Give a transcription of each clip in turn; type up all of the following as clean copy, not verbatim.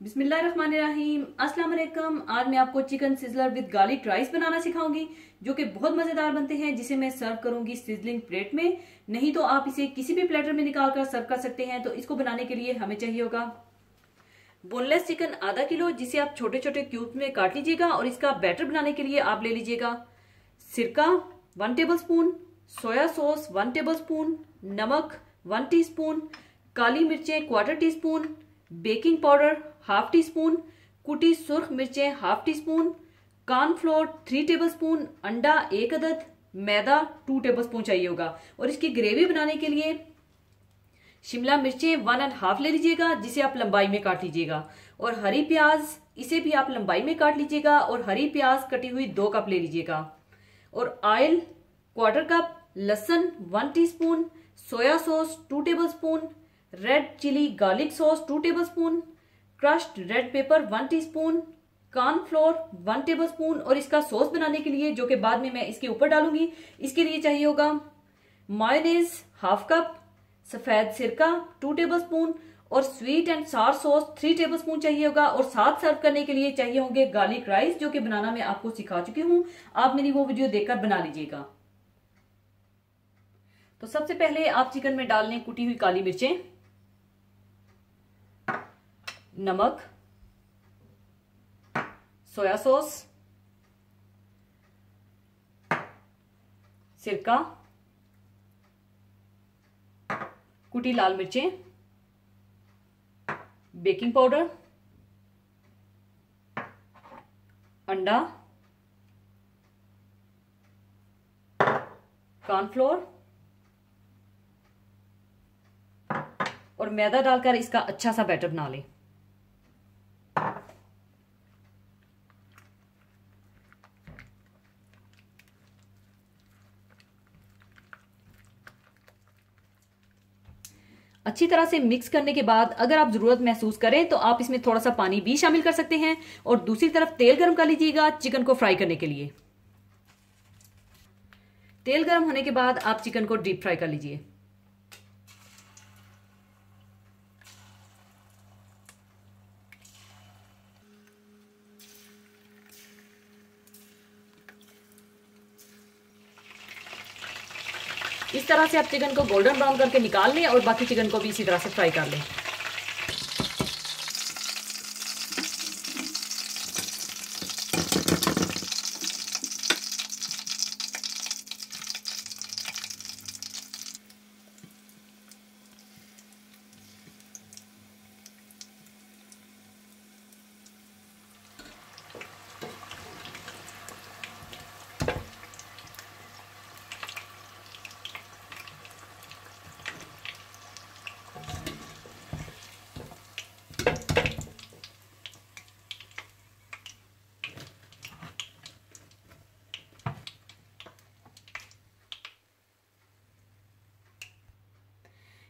बिस्मिल्लाहिर्रहमानिर्रहीम। अस्सलाम वालेकुम। आज मैं आपको chicken sizzler with garlic rice बनाना सिखाऊंगी जो कि बहुत मजेदार बनते हैं, जिसे मैं सर्व करूंगी सिजलिंग प्लेट में। नहीं तो आप इसे किसी भी प्लेटर में निकाल कर सर्व कर सकते हैं। तो इसको बनाने के लिए हमें चाहिए होगा बोनलेस चिकन आधा किलो, जिसे आप छोटे छोटे क्यूब में काट लीजिएगा। और इसका बैटर बनाने के लिए आप ले लीजिएगा सिरका 1 टेबलस्पून, सोया सॉस 1 टेबलस्पून, नमक 1 टीस्पून, काली मिर्चें 1/4 टीस्पून, बेकिंग पाउडर 1/2 टीस्पून, कुटी सुर्ख मिर्चें 1/2 टीस्पून, कॉर्नफ्लोर 3 टेबलस्पून, अंडा 1 अदद, मैदा 2 टेबलस्पून चाहिए होगा। और इसकी ग्रेवी बनाने के लिए शिमला मिर्चें 1.5 ले लीजिएगा, जिसे आप लंबाई में काट लीजिएगा। और हरी प्याज, इसे भी आप लंबाई में काट लीजिएगा। और हरी प्याज कटी हुई 2 कप ले लीजिएगा। और ऑयल 1/4 कप, लहसुन 1 teaspoon, soya sauce 2 tablespoon, red chilli garlic sauce 2 tablespoon, crushed red pepper 1 teaspoon, cornflour 1 tablespoon. और इसका सॉस बनाने के लिए, जो कि बाद में मैं इसके ऊपर डालूंगी, इसके लिए चाहिए होगा मायोनेज 1/2 कप, सफेद सिरका 2 टेबलस्पून और स्वीट एंड सार सॉस 3 टेबलस्पून चाहिए होगा। और साथ सर्व करने के लिए चाहिए होंगे गार्लिक राइस, जो कि बनाना मैं आपको सिखा चुकी हूं। आप मेरी वो वीडियो देखकर बना लीजिएगा। तो सबसे पहले आप चिकन में डाल लें कुटी हुई काली मिर्चें, नमक, सोया सॉस, सिरका, कुटी लाल मिर्चें, बेकिंग पाउडर, अंडा, कॉर्नफ्लोर और मैदा डालकर इसका अच्छा सा बैटर बना लें। अच्छी तरह से मिक्स करने के बाद अगर आप जरूरत महसूस करें तो आप इसमें थोड़ा सा पानी भी शामिल कर सकते हैं। और दूसरी तरफ तेल गर्म कर लीजिएगा चिकन को फ्राई करने के लिए। तेल गर्म होने के बाद आप चिकन को डीप फ्राई कर लीजिए। इस तरह से आप चिकन को गोल्डन ब्राउन करके निकाल लें और बाकी चिकन को भी इसी तरह से फ्राई कर लें।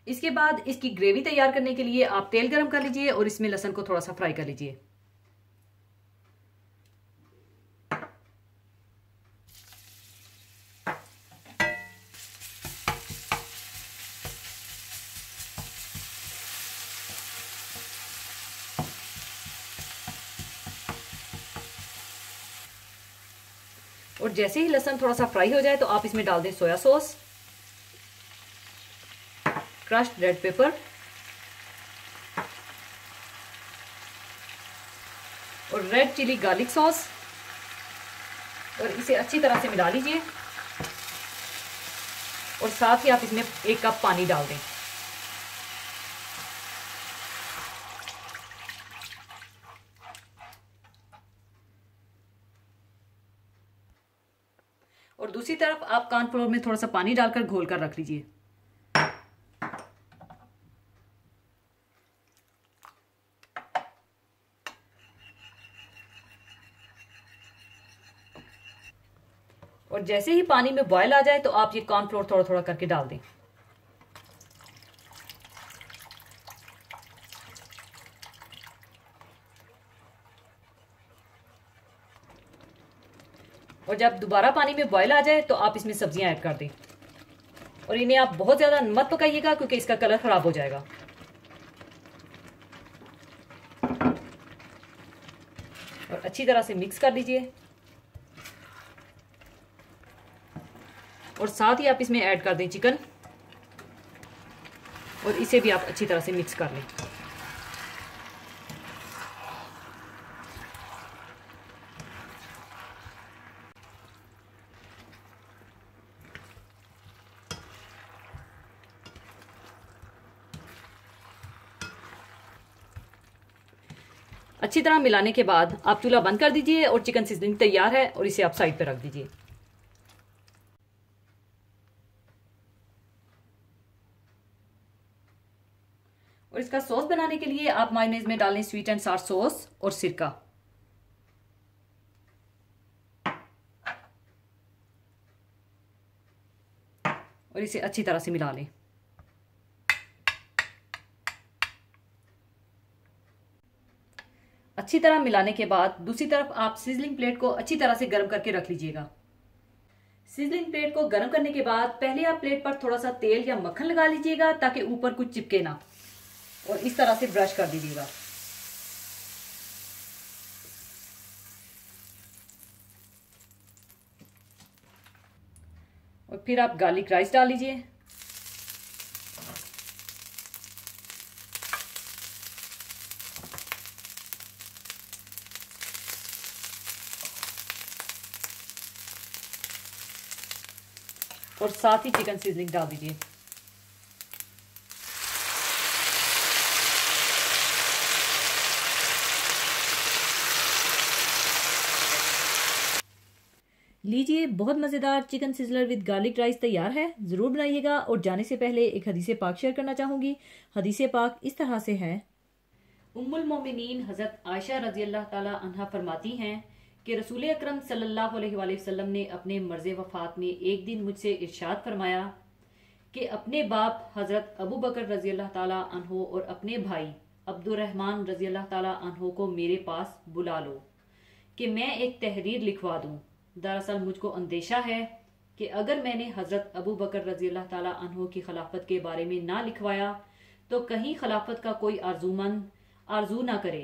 इसके बाद इसकी ग्रेवी तैयार करने के लिए आप तेल गरम कर लीजिए और इसमें लहसुन को थोड़ा सा फ्राई कर लीजिए। और जैसे ही लहसुन थोड़ा सा फ्राई हो जाए तो आप इसमें डाल दें soya sauce, crushed red paper और रेड चिली गार्लिक सॉस। और इसे अच्छी तरह से मिला लीजिए। और साथ ही आप इसमें 1 कप पानी डाल दें। और दूसरी तरफ आप कॉर्नफ्लोर में थोड़ा सा पानी डालकर घोल कर रख लीजिए। और जैसे ही पानी में बॉयल आ जाए तो आप ये कॉर्नफ्लोर थोड़ा थोड़ा करके डाल दें। और जब दोबारा पानी में बॉयल आ जाए तो आप इसमें सब्जियां ऐड कर दें। और इन्हें आप बहुत ज्यादा मत पकाइएगा क्योंकि इसका कलर खराब हो जाएगा। और अच्छी तरह से मिक्स कर लीजिए। और साथ ही आप इसमें ऐड कर दें चिकन और इसे भी आप अच्छी तरह से मिक्स कर लें। अच्छी तरह मिलाने के बाद आप चूल्हा बंद कर दीजिए और चिकन सीजनिंग तैयार है और इसे आप साइड पर रख दीजिए। और इसका सॉस बनाने के लिए आप मायोनेज में डालें स्वीट एंड सार सॉस और सिरका। और इसे अच्छी तरह से मिला लें। अच्छी तरह मिलाने के बाद दूसरी तरफ आप सिजलिंग प्लेट को अच्छी तरह से गर्म करके रख लीजिएगा। सिजलिंग प्लेट को गर्म करने के बाद पहले आप प्लेट पर थोड़ा सा तेल या मक्खन लगा लीजिएगा ताकि ऊपर कुछ चिपके ना, और इस तरह से ब्रश कर दीजिएगा। और फिर आप गार्लिक राइस डाल लीजिए। और साथ ही चिकन सीजनिंग डाल दीजिए। लीजिए, बहुत मज़ेदार chicken sizzler with garlic rice तैयार है। ज़रूर बनाइएगा। और जाने से पहले एक हदीसे पाक शेयर करना चाहूँगी। हदीसे पाक इस तरह से है। उम्मुल मोमिनीन हज़रत आयशा रज़ी अल्लाह ताला अन्हा फरमाती हैं कि रसूल अकरम सल्लल्लाहु अलैहि वसल्लम ने अपने मर्ज़ वफ़ात में एक दिन मुझसे इरशाद फरमाया कि अपने बाप हज़रत अबू बकर रज़ी अल्लाह ताला अन्हो और अपने भाई अब्दुर्रहमान रज़ी अल्लाह ताला अन्हो को मेरे पास बुला लो कि मैं एक तहरीर लिखवा दूँ। दरअसल मुझको अंदेशा है कि अगर मैंने हज़रत अबू बकर रज़ी अल्लाह ताला अन्हो की खिलाफत के बारे में ना लिखवाया तो कहीं खिलाफत का कोई आरजूमंद आरजू ना करे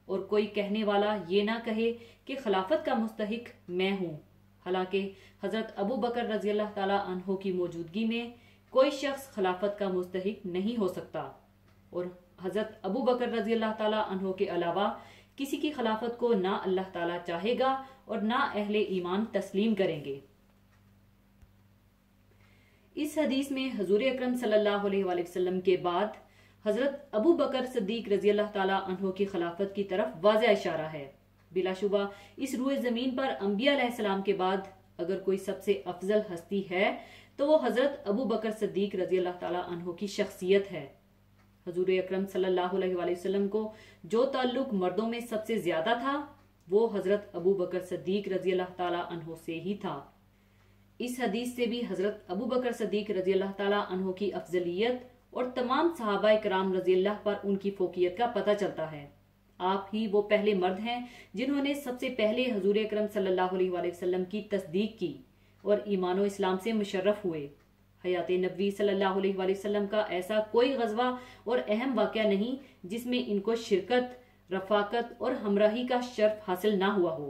और कोई कहने वाला ये ना कहे कि खिलाफत का मुस्तहिक मैं हूँ। हालांकि हज़रत अबू बकर रज़ी अल्लाह ताला अन्हो की मौजूदगी में कोई शख्स खिलाफत का मुस्तहिक नहीं हो सकता और हज़रत अबू बकर रज़ी अल्लाह ताला अन्हो के अलावा किसी की खिलाफत को ना अल्लाह ताला चाहेगा और ना अहले ईमान तस्लीम करेंगे। इस हदीस में हुजूर अकरम सल्लल्लाहु अलैहि वसल्लम के बाद हजरत अबू बकर सिद्दीक रजी अल्लाह ताला अन्हो की खिलाफत की तरफ वाज़ेह इशारा है। बिलाशुबा इस रूए जमीन पर अंबिया अलैहिस्सलाम के बाद अगर कोई सबसे अफजल हस्ती है तो वो हजरत अबू बकर सिद्दीक रजी अल्लाह ताला अन्हो की शख्सियत है। हुजूर अकरम सल्लल्लाहु अलैहि वसल्लम को जो ताल्लुक मर्दों में सबसे ज्यादा था वो हजरत अबू बकर सिद्दीक रजी अल्लाह ताला अन्हो से ही था। इस हदीस से भी हजरत अबू बकर सिद्दीक रजी अल्लाह ताला अन्हो की अफजलियत और तमाम सहाबा कराम रजी अल्लाह पर उनकी फोकियत का पता चलता है। आप ही वो पहले मर्द हैं जिन्होंने सबसे पहले हुजूर अकरम सल्लल्लाहु अलैहि वसल्लम की तस्दीक की और ईमानो इस्लाम से मुशर्रफ हुए। हयात नबी सल्लल्लाहु अलैहि वसल्लम का ऐसा कोई गज़वा और अहम वाक़या नहीं जिसमें इनको शिरकत, रफाकत और हमराही का शर्फ हासिल ना हुआ हो।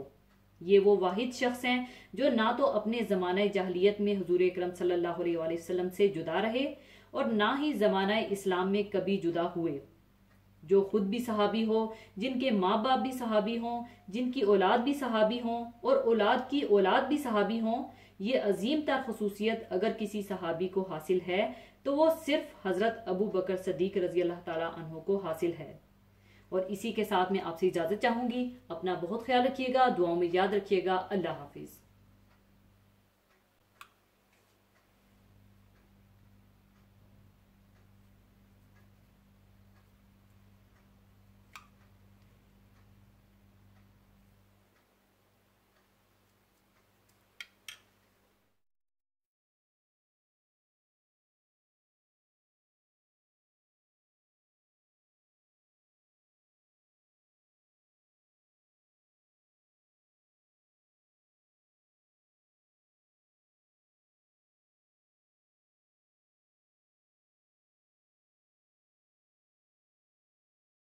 ये वो वाहिद शख्स हैं जो ना तो अपने ज़माना जाहलियत में हुजूर अकरम सल्लल्लाहु अलैहि वसल्लम से जुदा रहे और ना ही ज़माना इस्लाम में कभी जुदा हुए, जो खुद भी सहाबी हो, जिनके माँ बाप भी सहाबी हों, जिनकी औलाद भी सहाबी हों और औलाद की औलाद भी सहाबी हों। ये अजीम तर खसूसियत अगर किसी सहाबी को हासिल है तो वो सिर्फ हजरत अबू बकर सिद्दीक रजी अल्लाह ताला अन्हो को हासिल है। और इसी के साथ मैं आपसे इजाजत चाहूंगी। अपना बहुत ख्याल रखिएगा, दुआओं में याद रखिएगा। अल्लाह हाफिज।